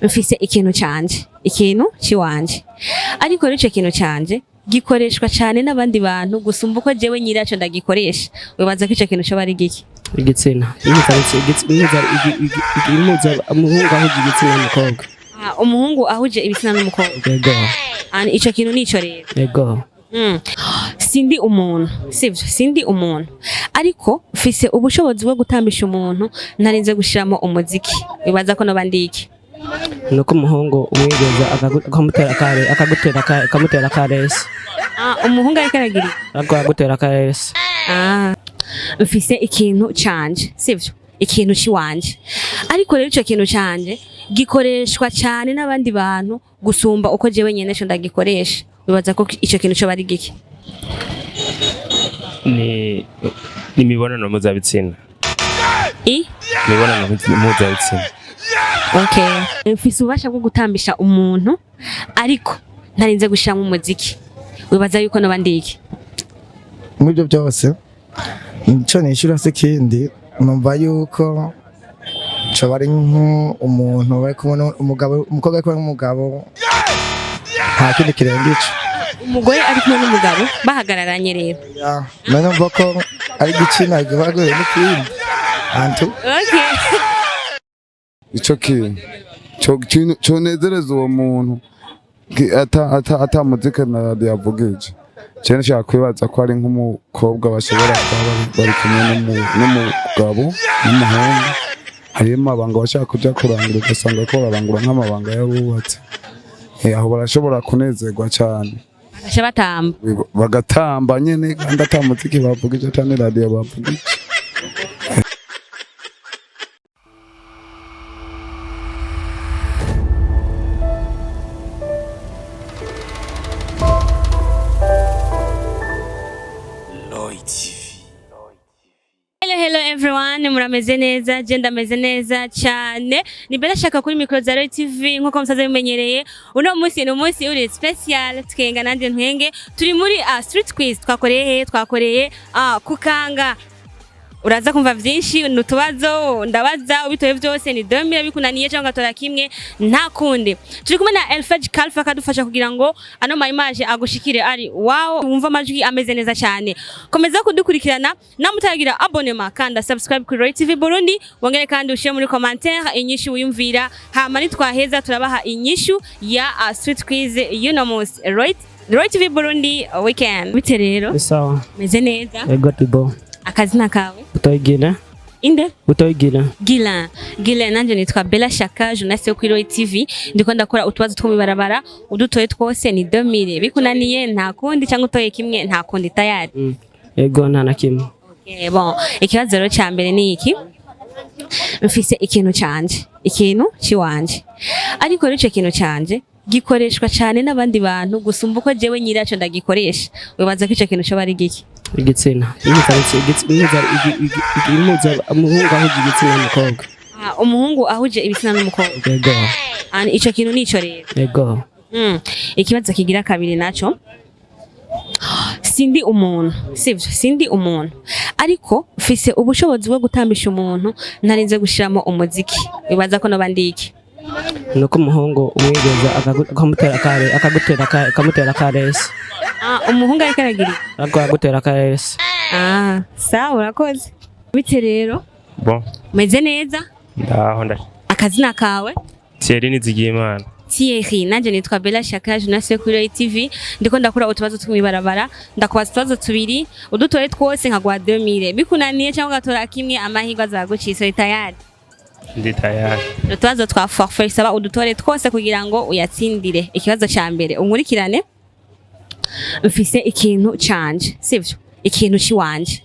mfise ikintu canje, ikintu ciwanje. Ariko rero ico kintu canje gikoreshwa cyane n'abandi bantu gusumba uko jewe nyiraco ndagikoresha. Wibaza ko ico kintu cyo bari giki? Igitsina. Umuhungu ahuje igitsina n'umukobwa. Umuhungu ahuje ibitsina n'umukobwa. Yego. Ico kintu nico rero. Yego. Sindi umuntu, sivyo, sindi umuntu. Ariko mfise ubushobozi bwo gutambisha umuntu narinze gushiramo umuziki. Wibaza ko no bandiki? Nuko umuhungu umwigeza akamutera karesi. Umuhungu ariko aragira agutera karesi. Mfise ikintu canje, sivyo, ikintu ciwanje. Ariko rero ico kintu canje gikoreshwa cyane n'abandi bantu gusumba uko jewe nyene cyo ndagikoresha. Wibaza ko ico kintu cyo bari giki? Ni imibonano mpuzabitsina. Imibonano mpuzabitsina. Okay. Mfise ubasha bwo gutambisha umuntu ariko ntarinze gushiramo umuziki. Wibaza yuko no bandiki? Mubyo byose nico nishura se kindi numva yuko cyo bari nk'umuntu bari kubona umugabo umukobwa ari umugabo nta kindi kirenga ico. Umugore ari kumwe n'umugabo bahagararanye rero. None mvuga ko ari gicina gibagoye n'ikindi. Antu. Okay. Ico kintu cyo nezereza uwo muntu ata muzika na radio yavugije. Cyane cyane kwibaza ko ari nk'umukobwa bashobora kuba bari kumwe n'umugabo n'umuhungu. Harimo abanga bashaka kujya kurangura ugasanga ko barangura nk'amabanga yabubatse. Aho barashobora kunezerwa cyane. Bagatamba nyene kandi ata muziki bavugije cyane radio bavugije. Hello everyone, murameze neza, jenda meze neza cyane. Ni bela shaka kuri micro za Roy TV nkuko musaza bimenyereye. Uno munsi ni umunsi uri special, twenga nanje ntwenge. Turi muri street quiz twakoreye kukanga. Uraza kumva vyinshi nutubazo ndabaza ubitoye byose ni 2000 bikunaniye cyangwa gatora kimwe nta kundi. Turi kumwe na Elfage Kalfa kadufasha kugira ngo ano ma image agushikire ari wow wumva amajwi ameze neza cyane. Komeza kudukurikirana namutagira abonnement kandi subscribe kuri Roy TV Burundi wongere kandi ushire muri commentaire inyishu uyumvira hama nitwaheza turabaha inyishu ya street quiz Yunomus Roy TV Burundi weekend. Bite rero? Sawa. Meze neza? Yego tibo. Akazina kawe? Utoyigila. Inde? Utoyigila. Gila nanje nitwa Bella Shaka journaliste yo kuri Roy TV ndiko ndakora utubazo two mibarabara udutoye twose ni 2000 bikunaniye nta kundi cyangwa utoye kimwe nta kundi tayari. Yego nta nakimwe. Okay bon ikibazo rero cya mbere ni iki? Mfise ikintu canje, ikintu ciwanje. Ariko rero ico kintu canje gikoreshwa cyane n'abandi bantu gusumba uko jewe nyiraco ndagikoresha. Wibaza ko ico kintu cyo bari giki? Igitsina. Umuhungu ahuje igitsina n'umukobwa. Umuhungu ahuje ibitsina n'umukobwa. Yego. Ico kintu nico rero. Yego. Ikibazo kigira kabiri naco. Sindi umuntu, sivyo, sindi umuntu. Ariko mfise ubushobozi bwo gutambisha umuntu narinze gushiramo umuziki. Wibaza ko no bandiki? Nuko umuhungu umwigeza akamutera karesi. Umuhungu ariko aragira agutera karesi. Sawa urakoze. Bite rero? Bon. Meze neza? Ndaho. Akazina kawe? Thierry Nizigiyimana. Thierry nanje nitwa Bella Shaka journaliste yo kuri Roy TV ndiko ndakora utubazo tw'imibarabara ndakubaza utubazo tubiri udutoye twose nkagwa 2000 bikunaniye cyangwa gatora kimwe amahirwe azagucisa tayari. Ndi tayari. Utubazo twa forfait saba udutore twose kugira ngo uyatsindire. Ikibazo cya mbere umurikirane. Mfise ikintu canje, sivyo? Ikintu ciwanje.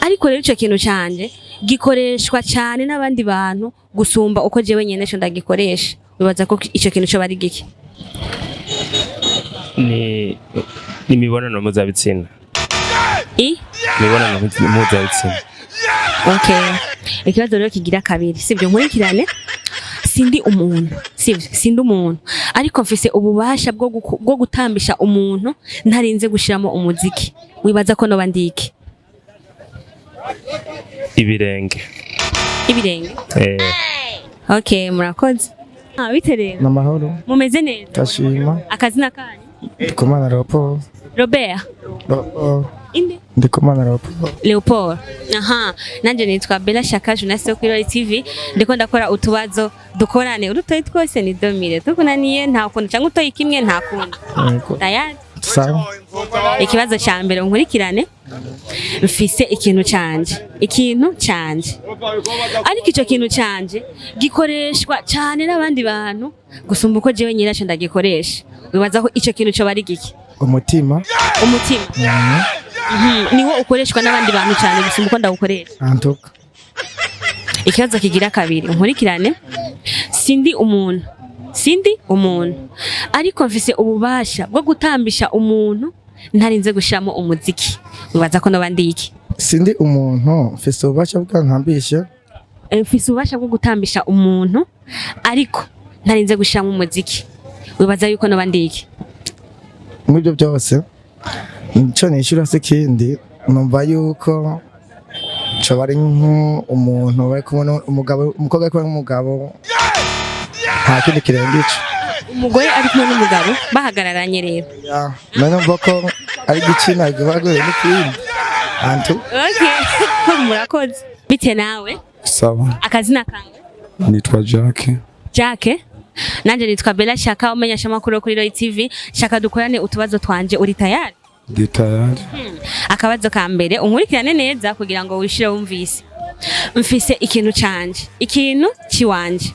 Ariko rero ico kintu canje gikoreshwa cyane n'abandi bantu gusumba uko jewe nyene cyo ndagikoresha. Wibaza ko ico kintu cyo bari giki? Ni imibonano mpuzabitsina. Imibonano mpuzabitsina. Okay. Ikibazo rero kigira kabiri, sivyo nkurikirane. Sindi umuntu, sivyo, sindi umuntu. Ariko mfise ububasha bwo gutambisha umuntu ntarinze gushiramo umuziki. Wibaza ko no bandiki? Ibirenge. Okay, murakoze. Bite rero n'amahoro mumeze neza ndashima akazina kanyu ndikumana Leopold Robert inde ndikumana Leopold Leopold aha nanje nitwa Bella Shaka journaliste yo kuri TV ndiko ndakora utubazo dukorane urutoyi twose ni 2000 tukunaniye nta kuntu cyangwa utoyi kimwe nta kuntu tayari sawa ikibazo cya mbere nkurikirane mfise ikintu canje ariko ico kintu canje gikoreshwa cyane n'abandi bantu gusumba uko jewe nyiraco ndagikoresha wibaza ko ico kintu cyo bari giki umutima niwo ukoreshwa n'abandi bantu cyane gusumba uko ndawukoresha antuka ikibazo kigira kabiri nkurikirane sindi umuntu ariko mfise ububasha bwo gutambisha umuntu ntarinze gushiramo umuziki wibaza ko nobandi iki sindi umuntu mfise ububasha bwo ntambisha mfise ububasha bwo gutambisha umuntu ariko ntarinze gushiramo umuziki wibaza yuko nobandi iki muri byo byose nico nishura se kindi numva yuko coba ari nk'umuntu bari kubona umukobwa ari kumwe n'umugabo nta kindi kirenga ico umugore ari kumwe n'umugabo bahagararanye rero none mva ko ari igitsina givagoye n'ikindi antu murakoze bite nawe sawa akazina kawe nitwa Jacques nanje nitwa Bella Shaka umenyesha makuru kuri TV shaka dukorane utubazo twanje uri tayari ndi tayari akabazo ka mbere unkurikirane neza kugira ngo wishire wumvise mfise ikintu ciwanje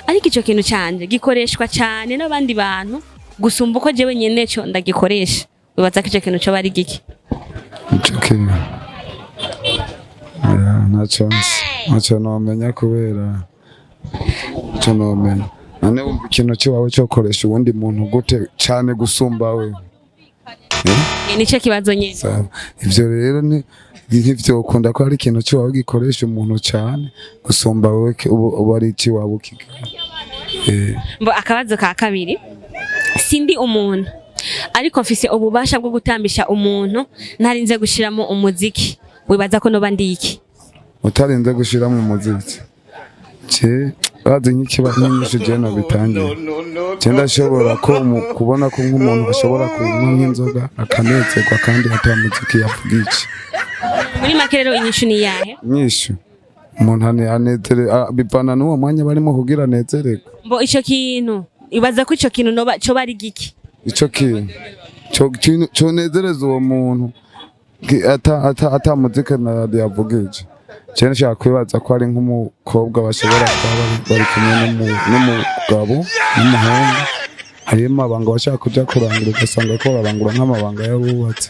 ariko ico kintu canje gikoreshwa cyane n'abandi bantu gusumba uko jewe nyene cyo ndagikoresha wibaza ko ico kintu cyo bari giki ico kintu ntacyo nomenya kubera icyo nomenya nane ikintu cyawe cyo koresha ubundi muntu gute cyane gusumba we nico kibazo nyene ivyo rero ni nk'ivyo ukunda ko ari ikintu cyawe gikoresha umuntu cyane gusumba wewe ubu ari iki wawe ukiga mbo akabazo ka kabiri sindi umuntu ariko mfise ububasha bwo gutambisha umuntu ntarinze gushiramo umuziki wibaza ko nobandi iki utarinze gushiramo umuziki bazi nk'ikibazo nyinshi je no bitangiye ndashobora ko kubona ko nk'umuntu ashobora kunywa nk'inzoga akanezerwa kandi atamuziki yavuga iki muri make rero inyishu ni yahe inyishu umuntu anezere bivana n'uwo mwanya barimo kugira anezererwe mbo ico kintu ibaza ko ico kintu cyo bari giki ico kintu cyo nezereza uwo muntu atamuziki yavuga iki cyane nshaka kwibaza ko ari nk'umukobwa bashobora kuba bari kumwe n'umugabo n'umuhungu harimo abanga bashaka kujya kurangura ugasanga ko barangura nk'amabanga y'abubatse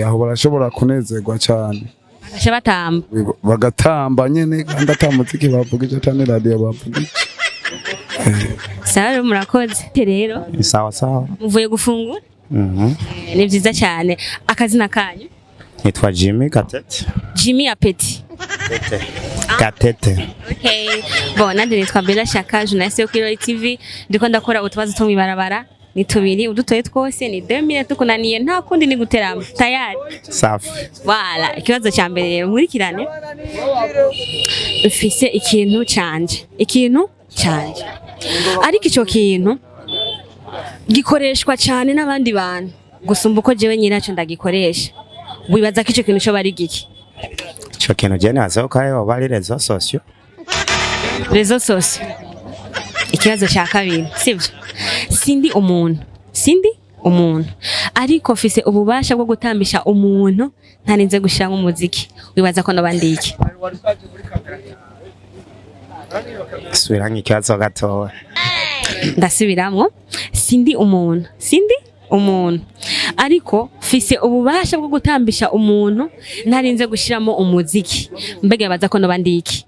aho barashobora kunezerwa cyane bagatamba nyene kandi atamuziki bavuga icyo atani radio bavuga iki sawa murakoze rero sawa muvuye gufungura ni byiza cyane akazina kanyu nitwa Jimmy Apeti Gatete okay nanje nitwa Bella Shaka journaliste yo kuri TV ndiko ndakora utubazo two mwibarabara ni tubiri udutoye twose ni 2000 tukunaniye nta kundi ni guterama tayari safi wala ikibazo cya mbere nkurikirane mfise ikintu canje ariko ico kintu gikoreshwa cyane n'abandi bantu gusumba uko jewe nyiraco ndagikoresha wibaza ko ico kintu cyo bari giki ico kintu je nazo kayo bari rezo socio ikibazo cya kabiri sivyo sindi umuntu ariko mfise ububasha bwo gutambisha umuntu ntarinze gushiramo umuziki wibaza ko nobandi iki subiranye ikibazo gatoya ndasubiramwo sindi umuntu ariko mfise ububasha bwo gutambisha umuntu ntarinze gushiramo umuziki mbega baza ko nobandi iki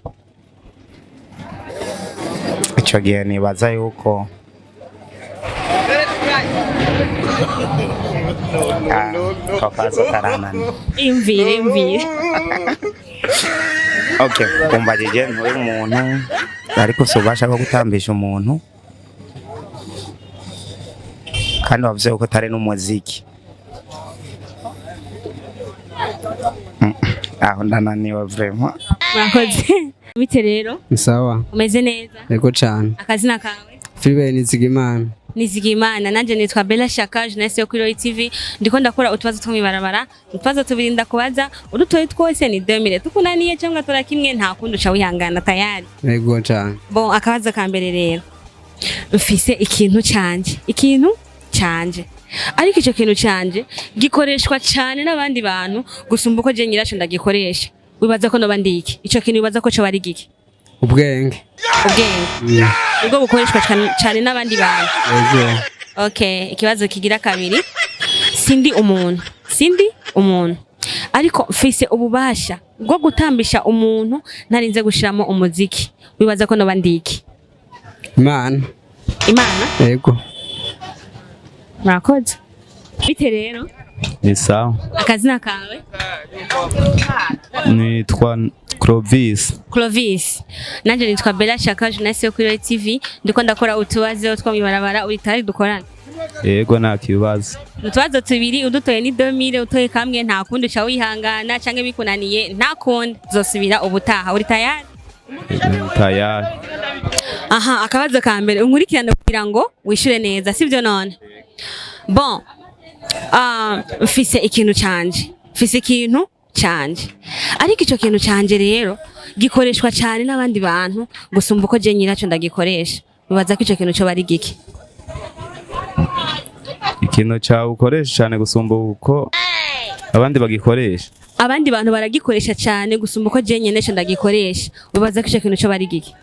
ico gihe nibaza yuko kokazo karanani imvire okay kumbajije nturi umuntu ariko ububasha bwo gutambisha umuntu kandi wavuze ko tari n'umuziki aho ndananiwe vraiment murakoze bite rero ni sawa umeze neza yego cyane akazina kawe Philibert Nizigimana. Nizigimana. Nanje nitwa Bella Shaka journaliste yo kuri TV. Ndiko ndakora utubazo two mwibarabara. Utubazo tubiri ndakubaza. Udutoye twose ni 2000. Tukunaniye cyangwa tora kimwe nta kundi uca wihangana tayari. Yego cyane. Bon akabazo ka mbere rero. Mfise ikintu canje. Ariko icyo kintu canje gikoreshwa cyane n'abandi bantu gusumba uko je nyiracu ndagikoresha. Wibaza ko noba ndiki. Icyo kintu wibaza ko cyo bari giki? Ubwenge. Ubwo bukoreshwa cyane n'abandi bantu. Yego. Okay, ikibazo kigira kabiri. Sindi umuntu. Ariko mfise ububasha bwo gutambisha umuntu narinze gushiramo umuziki. Wibaza ko noba ndiki? Imana. Yego. Murakoze. Bite rero? Ni sawa. Akazina kawe? Nitwa Clovis. Nanje nitwa Bella Shaka journaliste yo kuri TV. Ndiko ndakora utubazo two mwibarabara uri tari dukorana. Yego nta kibazo. Utubazo tubiri udutoye ni 2000 utoye kamwe nta kundi uca wihangana canke bikunaniye nta kundi zosubira ubutaha. Uri tayari? Tayari. Aha, akabazo ka mbere unkurikirane kugira ngo wishure neza sivyo none. Bon. Mfise ikintu canje. Ariko ico kintu canje rero gikoreshwa cyane n'abandi bantu gusumba uko je nyiracu ndagikoresha. Bibaza ko ico kintu cyo bari giki? Ikintu cyawe ukoresha cyane gusumba uko abandi bagikoresha. Abandi bantu baragikoresha cyane gusumba uko je nyene ndagikoresha. Bibaza ko ico kintu cyo bari giki?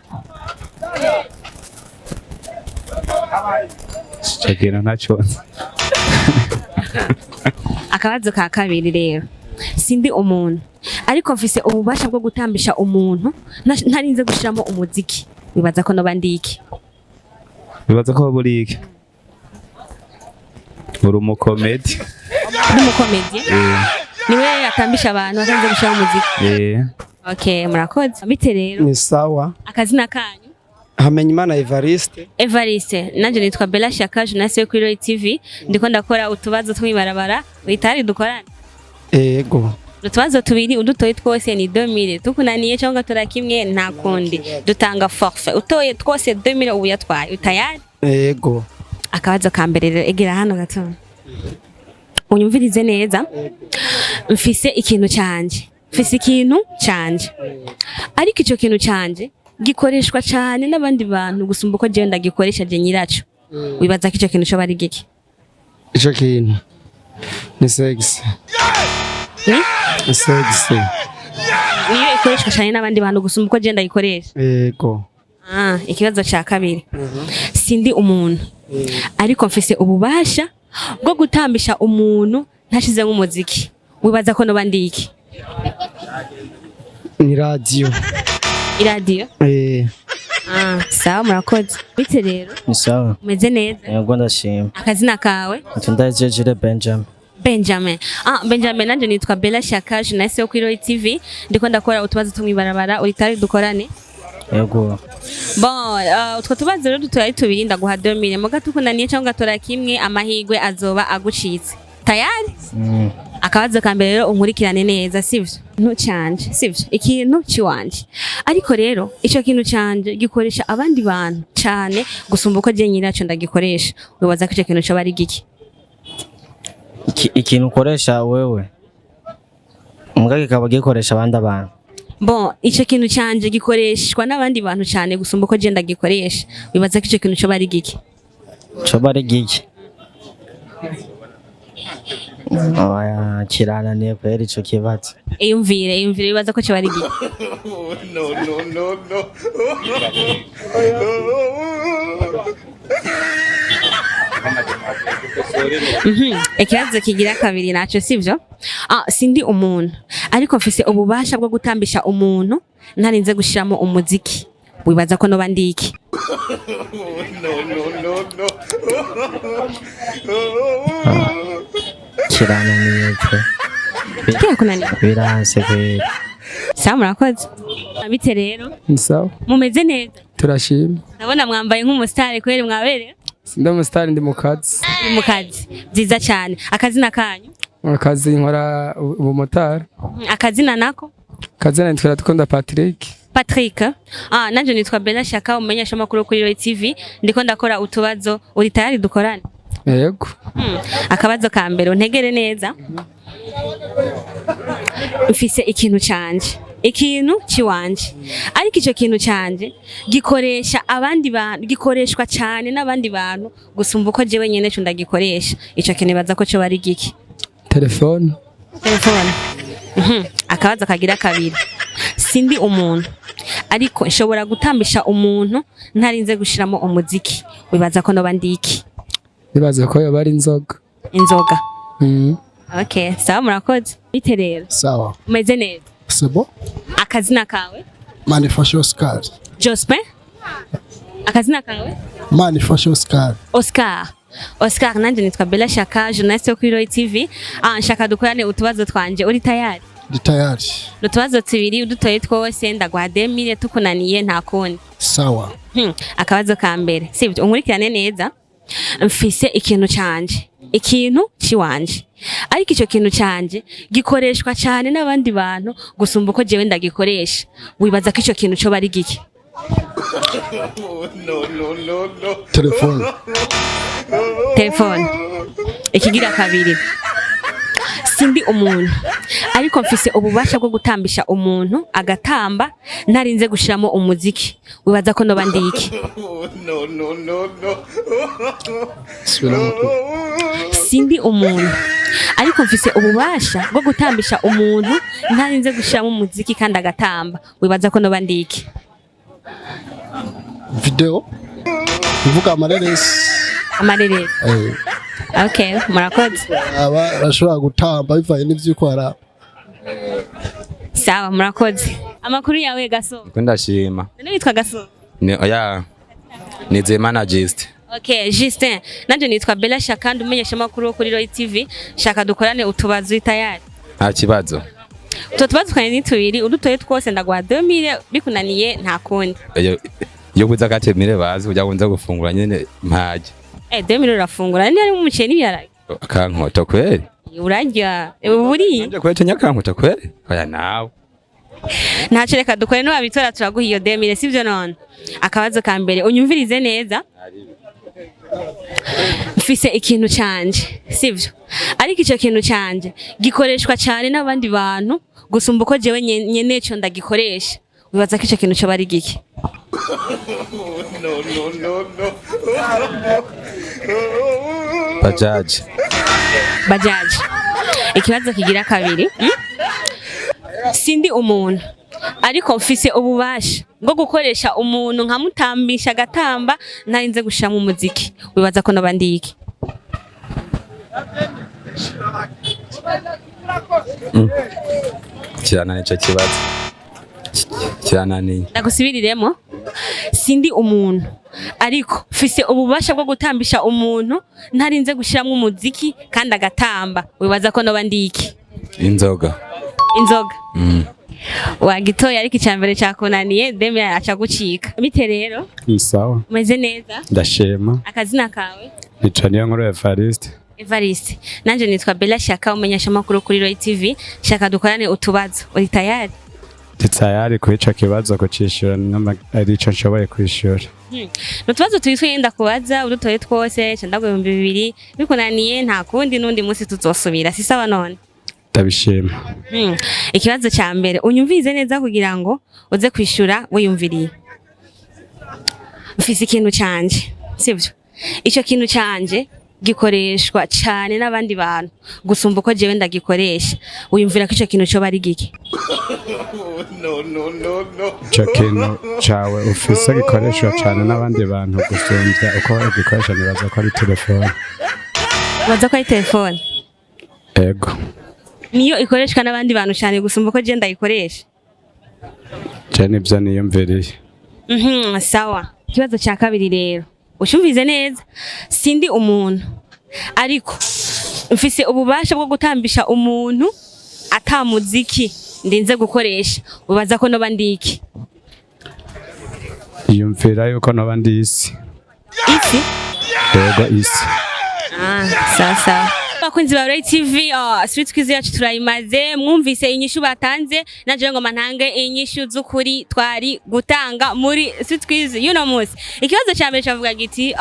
Chakira ntaco. Akabazo ka kabiri rero. Sindi umuntu. Ariko mfise ububasha bwo gutambisha umuntu ntarinze gushiramo umuziki. Bibaza ko noba ndiki? Bibaza ko buri iki? Uri umukomedi. Niwe atambisha abantu atanze gushira umuziki. Okay, murakoze. Bite rero? Ni sawa. Akazina kanyu? Hamenyimana Evariste. Nanje nitwa Bella Shaka journaliste yo kuri TV. Ndiko ndakora utubazo tw'ibarabara. Witari dukorana? Yego. Utubazo tubiri udutoye twose ni 2000. Tukunaniye cyangwa tora kimwe nta kundi. Dutanga forfait. Utoye twose 2000 ubu yatwaye. Utayari? Yego. Akabazo ka mbere rero egera hano gato. Unyumvirize neza. Mfise ikintu canje. Ariko ico kintu canje gikoreshwa cyane n'abandi bantu gusumba uko je ndagikoresha je nyiracu. Wibaza ko ico kintu cyo bari giki? Ico kintu ni sex. Niyo ikoreshwa cyane n'abandi bantu gusumba uko je ndagikoresha. Yego. Ikibazo cya kabiri. Sindi umuntu. Ariko mfise ububasha bwo gutambisha umuntu ntashize nk'umuziki. Wibaza ko noba ndiki? Ni radio. Iradio? Sawa murakoze. Bite rero? Ni sawa. Umeze neza? Yego ndashima. Akazina kawe? Tundajeje Benjamin. Benjamin nanje nitwa Bella Shaka journaliste yo kuri TV. Ndiko ndakora utubazo two mwibarabara uri tari dukorane? Yego. Bon, utwo tubazo rero dutoye tubiri ndaguha 2000. Muga tukunaniye cyangwa tora kimwe amahigwe azoba agucitse. Tayari? Akabazo ka mbere rero unkurikirane neza sivyo? Ntucanje sivyo? Ikintu ciwanje. Ariko rero ico kintu canje gikoresha abandi bantu cyane gusumba uko je nyiracu ndagikoresha. Wibaza ko ico kintu cyo bari giki? Ikintu ukoresha wewe mbwa kikaba gikoresha abandi abantu. Bon, ico kintu canje gikoreshwa n'abandi bantu cyane gusumba uko je ndagikoresha. Wibaza ko ico kintu cyo bari giki? Cyo bari giki? Kirananiye kwera ico kibazo. Iyumvire bibaza ko cyo bari giki? Ikibazo kigira kabiri naco sivyo? Sindi umuntu. Ariko mfise ububasha bwo gutambisha umuntu ntarinze gushiramo umuziki. Wibaza ko noba ndiki? Kirananiye pe. Biranse pe. Sawa murakoze. Bite rero? Ni sawa. Mumeze neza? Turashima. Ndabona mwambaye nk'umustar kweri mwabereye? Ndi umustar ndi mu kazi. Mu kazi. Nziza cyane. Akazina kanyu? Akazi nkora ubumotari. Akazina nako? Kazina nitwa Dukunda Patrick. Patrick. Nanje nitwa Bella Shaka umenyesha makuru kuri Roy TV. Ndiko ndakora utubazo uri tayari dukorane? Yego. Akabazo ka mbere untegere neza. Mfise ikintu canje. Ikintu ciwanje. Ariko ico kintu canje gikoresha abandi bantu, gikoreshwa cyane n'abandi bantu gusumba uko jewe nyene cyo ndagikoresha. Ico kintu baza ko cyo bari giki? Telefone. Telefone. Akabazo kagira kabiri. Sindi umuntu ariko nshobora gutambisha umuntu ntarinze gushiramo umuziki. Wibaza ko noba ndiki? Nibaza ko yoba ari inzoga. Inzoga. Okay, sawa murakoze. Bite rero? Sawa. Umeze neza? Sebo? Akazina kawe? Manifasho Oscar. Jospe? Akazina kawe? Manifasho Oscar. Oscar. Oscar, nanje nitwa Bella Shaka, journaliste kuri Roy TV. Nshaka dukorane utubazo twanje. Uri tayari? Ndi tayari. Utubazo tubiri udutoye twose ndagwa 2000 tukunaniye nta kundi. Sawa. Akabazo ka mbere. Sivyo unkurikirane neza. Mfise ikintu canje. Ikintu ciwanje. Ariko ico kintu canje gikoreshwa cyane n'abandi bantu gusumba uko jewe ndagikoresha. Wibaza ko ico kintu cyo bari giki? No. Telefone. Telefone. Ikigira kabiri. Sindi umuntu ariko mfise ububasha bwo gutambisha umuntu agatamba ntarinze gushiramo umuziki. Wibaza ko noba ndiki? No. Sindi umuntu ariko mfise ububasha bwo gutambisha umuntu ntarinze gushiramo umuziki kandi agatamba. Wibaza ko noba ndiki? Video. Uvuga amareresi. Amareresi. Okay, murakoze. Bashobora gutamba bivaye n'ivyo ukora. Sawa murakoze. Amakuru yawe Gaso? Ndashima. None witwa Gaso? Ni Zemana Just. Okay, Justin. Nanje nitwa Bella Shaka ndumenyesha makuru kuri Roy TV. Shaka dukorane utubazo tayari. Nta kibazo. Tutubazo kanye ni tubiri udutoye twose ndagwa 2000 bikunaniye nta kundi. Yo kuza gatemire bazi kujya kunza gufungura nyene mpaje. 2000 urafungura ni ari umuceri n'ibyarage. Akankota kweli? Urarya. Buri. Nje kwete nyakankota kweli? Oya nawe. Ntaco reka dukore no abitora turaguha iyo 2000 sivyo none. Akabazo ka mbere unyumvirize neza. Mfise ikintu canje sivyo? Ariko ico kintu canje gikoreshwa cyane n'abandi bantu gusumba uko jewe nyene cyo ndagikoresha. Wibaza ko ico kintu cyo bari giki? No. Bajaji. Ikibazo kigira kabiri. Sindi umuntu ariko mfise ububasha bwo gukoresha umuntu nkamutambisha agatamba ntarinze gushiramo umuziki. Wibaza ko noba ndiki? Kirananiye ico kibazo. Kirananiye. Ndagusubiriremo. Sindi umuntu ariko mfise ububasha bwo gutambisha umuntu ntarinze gushiramo umuziki kandi agatamba. Wibaza ko noba ndiki? Inzoga. Wagitoye ariko icyambere cyakunaniye deme aca gucika. Bite rero? Sawa. Umeze neza? Ndashima. Akazina kawe? Nitwa Niyonkuru Evariste. Evariste. Nanje nitwa Bella Shaka umenyesha makuru kuri Roy TV. Shaka dukorane utubazo. Uri tayari? Ndi tayari kwica kibazo kucishura ari ico nshoboye kwishura. Nutubazo tuyitwenda kubaza udutoye twose cyandagwe 2000 bikunaniye nta kundi nundi munsi tuzosubira. Si sawa none? Ndabishima. Ikibazo cya mbere unyumvize neza kugira ngo uze kwishura wiyumviriye. Mfise ikintu canje sivyo? Ico kintu canje gikoreshwa cyane n'abandi bantu gusumba uko jewe ndagikoresha. Uyumvira ko ico kintu cyo bari giki? No. Ico kintu cawe ufise gikoreshwa cyane n'abandi bantu gusumvya uko ugikoresha. Nibaza ko ari telefone. Waza ko ari telefone? Ego. Niyo ikoreshwa n'abandi bantu cyane gusumba uko je ndayikoresha. Cyane ibyo niyumviriye. Sawa. Ikibazo cya kabiri rero ushumvize neza. Sindi umuntu ariko mfise ububasha bwo gutambisha umuntu atamuziki ndinze gukoresha. Ubaza ko noba ndiki? Yumvira yuko noba ndi isi. Isi? Ego isi. Sawa. Bakunzi ba Roy TV, Street Quiz yacu turayimaze, mwumvise inyishu batanze, naje ngo mantange inyishu z'ukuri twari gutanga muri Street Quiz y'uno munsi. Ikibazo cya mbere cyavuga giti,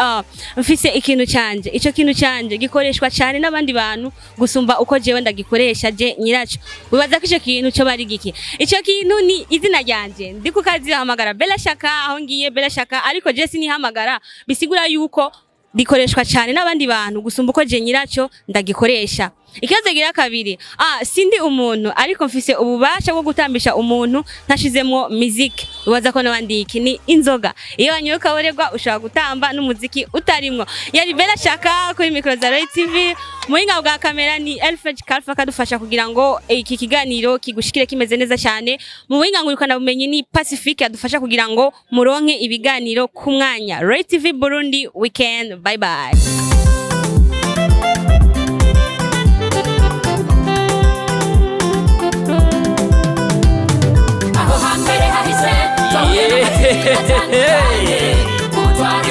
mfise ikintu canje, ico kintu canje gikoreshwa cyane n'abandi bantu gusumba uko jewe ndagikoresha je nyiraco. Wibaza ko ico kintu cyo bari giki? Ico kintu ni izina ryanje. Ndi ku kazi hamagara Bella Shaka, aho ngiye Bella Shaka, ariko je sinihamagara, bisigura yuko dikoreshwa cyane n'abandi bantu gusumba uko je nyiraco ndagikoresha. Ikibazo gira kabiri, sindi umuntu ariko mfise ububasha bwo gutambisha umuntu ntashizemwo muziki. Ubaza ko nabandi iki ni inzoga. Iyo wanyoka borerwa ushaka gutamba n'umuziki utarimwo. Yari Bella Shaka kuri micro za Roy TV. Muhinga bwa kamera ni Elfred Kalfa kadufasha kugira ngo iki kiganiro kigushikire kimeze neza cyane. Mu buhinga ngurukana bumenyi ni Pacific adufasha kugira ngo muronke ibiganiro ku mwanya. Roy TV Burundi weekend. Bye bye.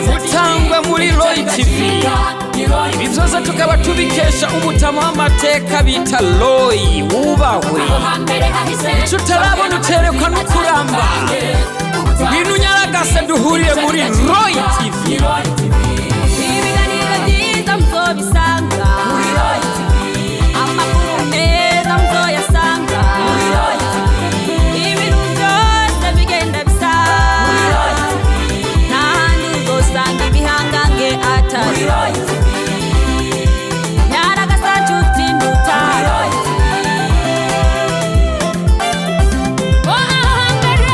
Mutangwa muri Roy TV ibizoza tukaba tubikesha umutama w'amateka bita Roy wubahwe ico utarabona uterekwa no kuramba ibintu nyaragase duhuriye muri Roy TV ibiganiro byiza muzobisanga muri Roy TV amakuru meza muzoyasanga muri Roy TV ibintu byose bigenda bisa muri Roy TV n'ahandi uzosanga ibihangange atari Roy TV nyaragasa cyutinduta muri Roy TV ahambere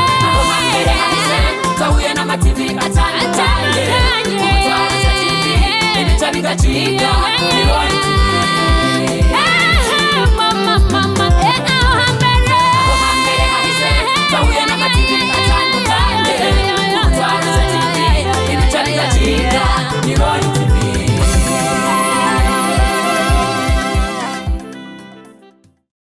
twahuye n'amativi atandukanye utwara TV ibica bigacika